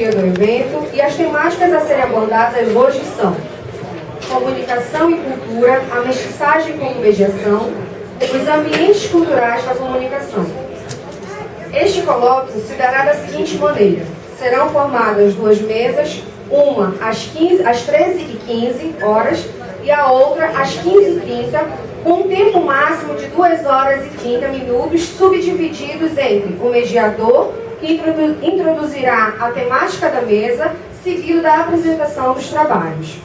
do evento e as temáticas a serem abordadas hoje são comunicação e cultura, a mestiçagem como mediação, os ambientes culturais da comunicação. Este colóquio se dará da seguinte maneira: serão formadas duas mesas, uma às 13h15 e a outra às 15h30, com um tempo máximo de 2 horas e 30 minutos, subdivididos entre o mediador, que introduzirá a temática da mesa, seguido da apresentação dos trabalhos.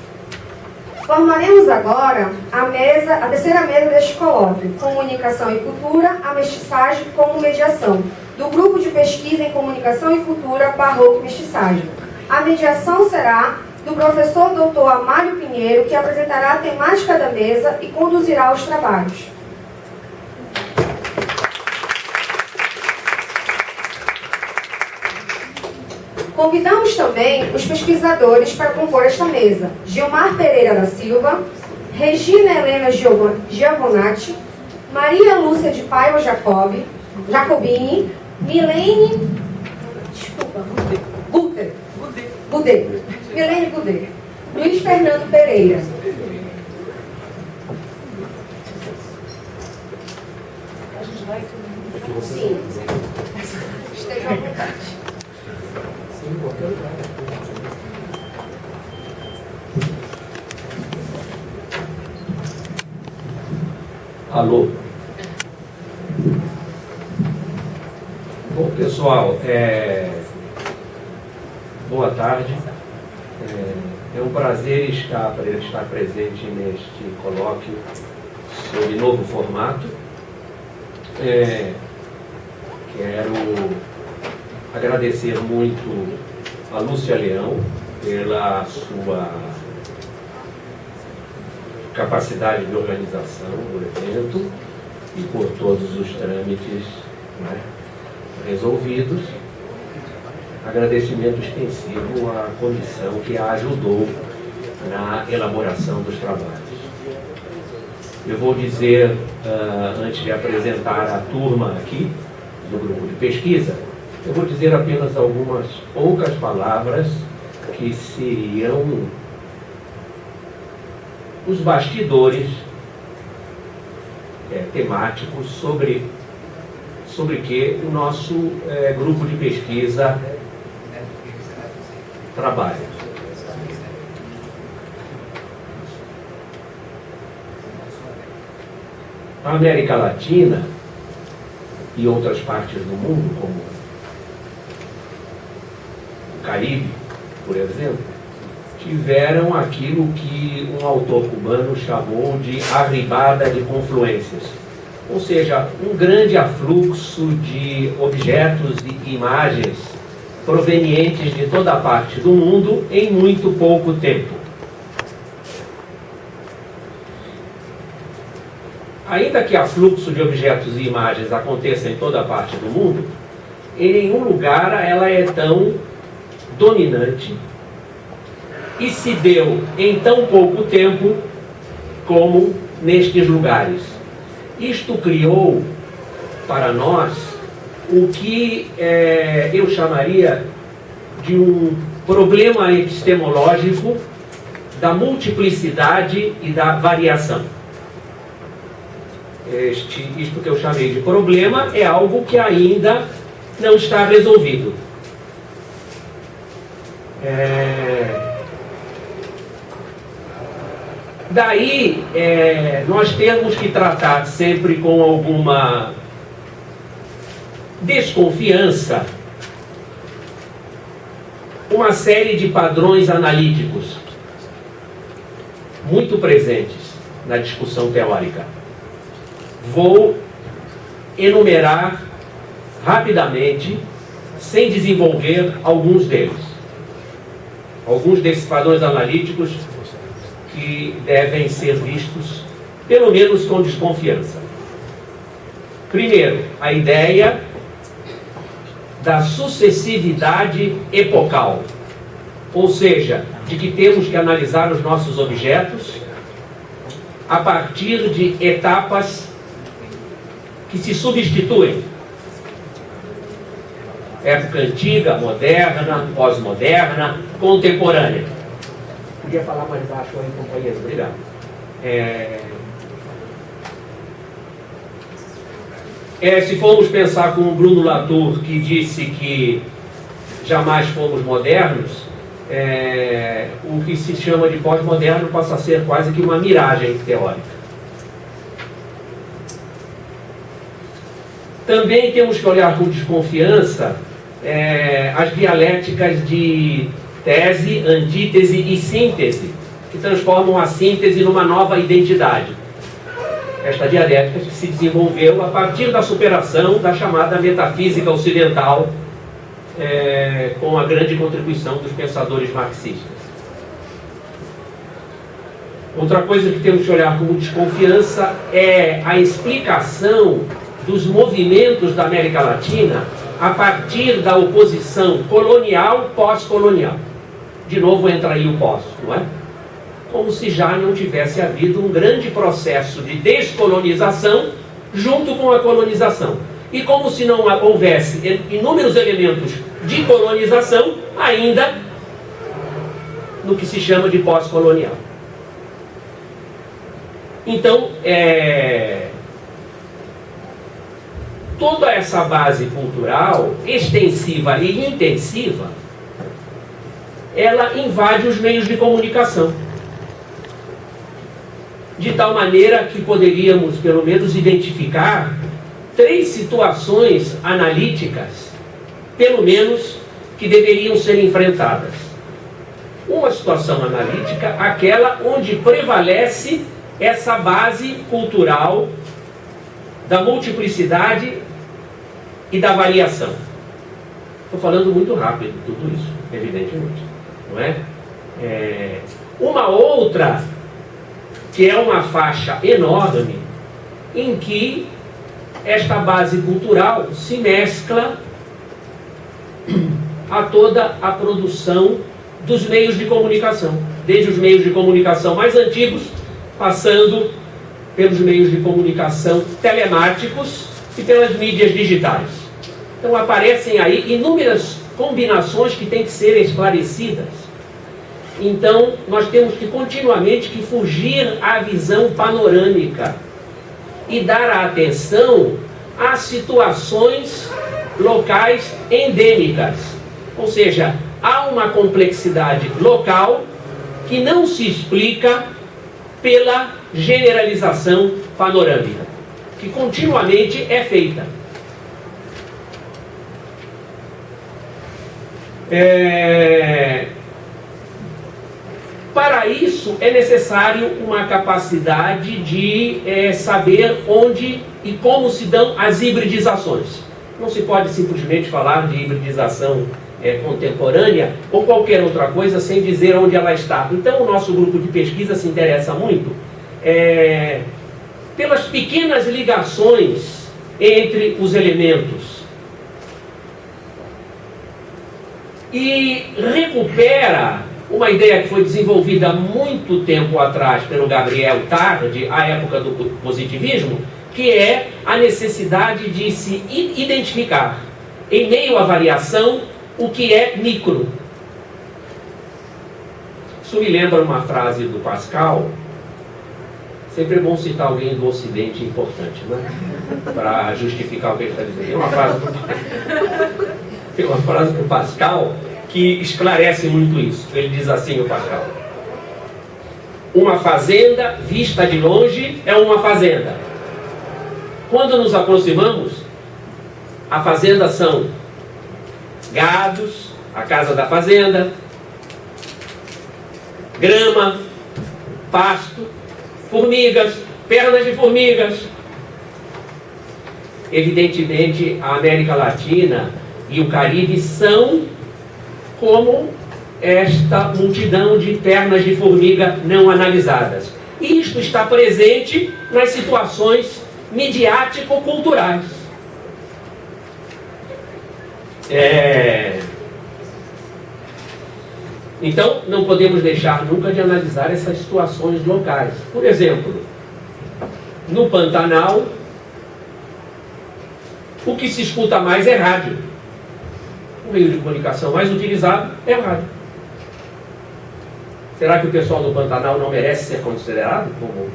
Formaremos agora a terceira mesa deste colóquio, Comunicação e Cultura, a mestiçagem como mediação, do Grupo de Pesquisa em Comunicação e Cultura, Barroco e Mestiçagem. A mediação será do professor Dr. Amário Pinheiro, que apresentará a temática da mesa e conduzirá os trabalhos. Convidamos também os pesquisadores para compor esta mesa: Gilmar Pereira da Silva, Regina Helena Giovanatti, Maria Lúcia de Paiva Jacobini, Milene Gudet, Milene Gudet, Luiz Fernando Pereira. A gente vai? Sim. Esteja à vontade. Alô. Bom, pessoal, boa tarde. É um prazer estar presente neste colóquio sobre novo formato. Quero agradecer muito a Lúcia Leão pela sua capacidade de organização do evento e por todos os trâmites, né, resolvidos. Agradecimento extensivo à comissão que a ajudou na elaboração dos trabalhos. Eu vou dizer, antes de apresentar a turma aqui do grupo de pesquisa, eu vou dizer apenas algumas poucas palavras que seriam os bastidores temáticos sobre que o nosso grupo de pesquisa trabalha. A América Latina e outras partes do mundo, como o Caribe, por exemplo, tiveram aquilo que um autor cubano chamou de arribada de confluências, ou seja, um grande afluxo de objetos e imagens provenientes de toda a parte do mundo em muito pouco tempo. Ainda que afluxo de objetos e imagens aconteça em toda a parte do mundo, em nenhum lugar ela é tão dominante e se deu em tão pouco tempo como nestes lugares. Isto criou para nós o que eu chamaria de um problema epistemológico da multiplicidade e da variação. Isto que eu chamei de problema é algo que ainda não está resolvido. Daí, nós temos que tratar sempre com alguma desconfiança uma série de padrões analíticos muito presentes na discussão teórica. Vou enumerar rapidamente, sem desenvolver alguns deles. Alguns desses padrões analíticos que devem ser vistos, pelo menos com desconfiança. Primeiro, a ideia da sucessividade epocal, ou seja, de que temos que analisar os nossos objetos a partir de etapas que se substituem. época antiga, moderna, pós-moderna, contemporânea. Podia falar mais baixo aí, companheiro, obrigado. Se formos pensar como Bruno Latour, que disse que jamais fomos modernos, o que se chama de pós-moderno passa a ser quase que uma miragem teórica. Também temos que olhar com desconfiança as dialéticas de tese, antítese e síntese, que transformam a síntese numa nova identidade. Esta dialética que se desenvolveu a partir da superação da chamada metafísica ocidental, com a grande contribuição dos pensadores marxistas. Outra coisa que temos que olhar com desconfiança é a explicação dos movimentos da América Latina a partir da oposição colonial-pós-colonial. De novo entra aí o pós, não é? Como se já não tivesse havido um grande processo de descolonização junto com a colonização. E como se não houvesse inúmeros elementos de colonização ainda no que se chama de pós-colonial. Então, toda essa base cultural, extensiva e intensiva, ela invade os meios de comunicação. De tal maneira que poderíamos, pelo menos, identificar 3 situações analíticas, pelo menos, que deveriam ser enfrentadas. Uma situação analítica, aquela onde prevalece essa base cultural da multiplicidade e da variação. Estou falando muito rápido tudo isso, evidentemente, não é? Uma outra, que é uma faixa enorme, em que esta base cultural se mescla a toda a produção dos meios de comunicação, desde os meios de comunicação mais antigos, passando pelos meios de comunicação telemáticos e pelas mídias digitais. Então aparecem aí inúmeras combinações que têm que ser esclarecidas. Então nós temos que continuamente que fugir à visão panorâmica e dar a atenção às situações locais endêmicas. Ou seja, há uma complexidade local que não se explica pela generalização panorâmica, que continuamente é feita. Para isso é necessário uma capacidade de saber onde e como se dão as hibridizações. Não se pode simplesmente falar de hibridização contemporânea ou qualquer outra coisa sem dizer onde ela está. Então o nosso grupo de pesquisa se interessa muito pelas pequenas ligações entre os elementos e recupera uma ideia que foi desenvolvida há muito tempo atrás pelo Gabriel Tarde, à época do positivismo, que é a necessidade de se identificar, em meio à variação, o que é micro. Isso me lembra uma frase do Pascal. Sempre é bom citar alguém do Ocidente importante, né? Para justificar o que ele está dizendo. Tem uma frase do Pascal que esclarece muito isso. Ele diz assim, o Pascal: uma fazenda vista de longe é uma fazenda. Quando nos aproximamos, a fazenda são gados, a casa da fazenda, grama, pasto, formigas, pernas de formigas. Evidentemente, a América Latina e o Caribe são como esta multidão de pernas de formiga não analisadas. E isto está presente nas situações midiático-culturais. Então, não podemos deixar nunca de analisar essas situações locais. Por exemplo, no Pantanal, o que se escuta mais é rádio. o meio de comunicação mais utilizado é o rádio. Será que o pessoal do Pantanal não merece ser considerado como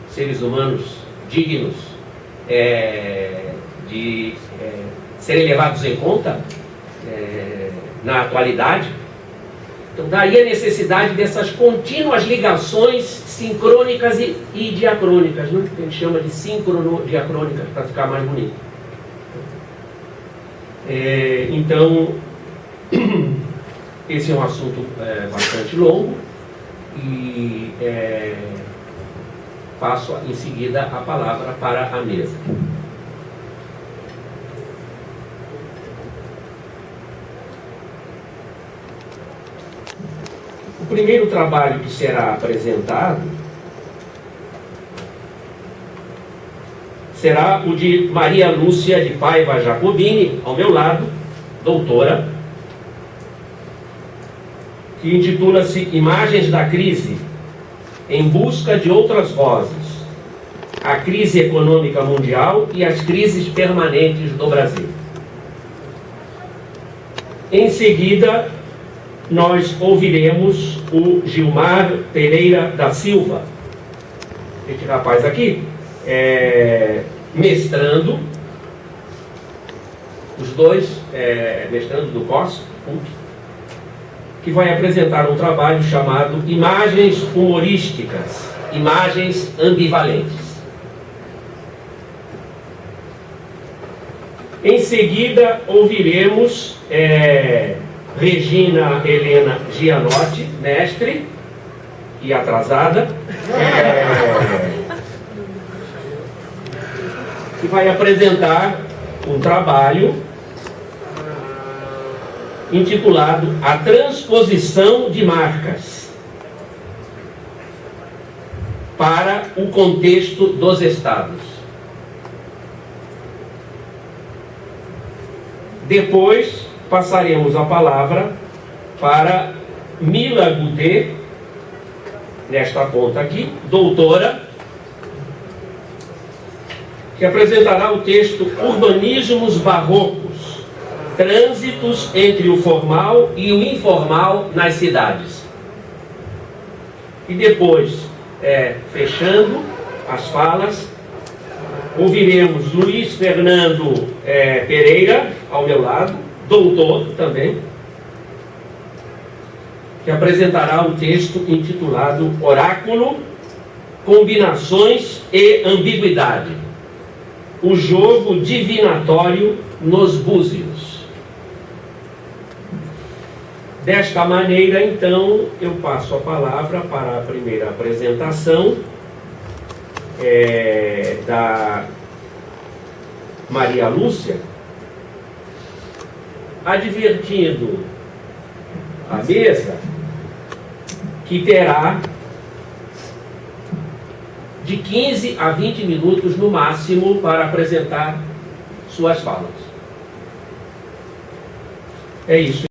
seres humanos dignos de serem levados em conta na atualidade? Então, daí a necessidade dessas contínuas ligações sincrônicas e diacrônicas, né? Que a gente chama de sincrono-diacrônicas, para ficar mais bonito. Então, esse é um assunto bastante longo e passo em seguida a palavra para a mesa. O primeiro trabalho que será apresentado será o de Maria Lúcia de Paiva Jacobini, ao meu lado, doutora, que intitula-se Imagens da Crise, em busca de outras vozes, a crise econômica mundial e as crises permanentes do Brasil. Em seguida, nós ouviremos o Gilmar Pereira da Silva, este rapaz aqui, mestrando, os dois mestrando do COS, que vai apresentar um trabalho chamado Imagens Humorísticas, Imagens Ambivalentes. Em seguida, ouviremos Regina Helena Gianotti, mestre e atrasada, que vai apresentar um trabalho intitulado A Transposição de Marcas para o Contexto dos Estados. Depois, passaremos a palavra para Mila Goudet, nesta ponta aqui, doutora, que apresentará o texto Urbanismos Barrocos, Trânsitos entre o Formal e o Informal nas Cidades. E depois, fechando as falas, ouviremos Luiz Fernando Pereira, ao meu lado, doutor também, que apresentará o texto intitulado Oráculo, Combinações e Ambiguidade, o jogo divinatório nos búzios. Desta maneira, então, eu passo a palavra para a primeira apresentação da Maria Lúcia, advertindo a mesa que terá de 15 a 20 minutos no máximo para apresentar suas falas. É isso.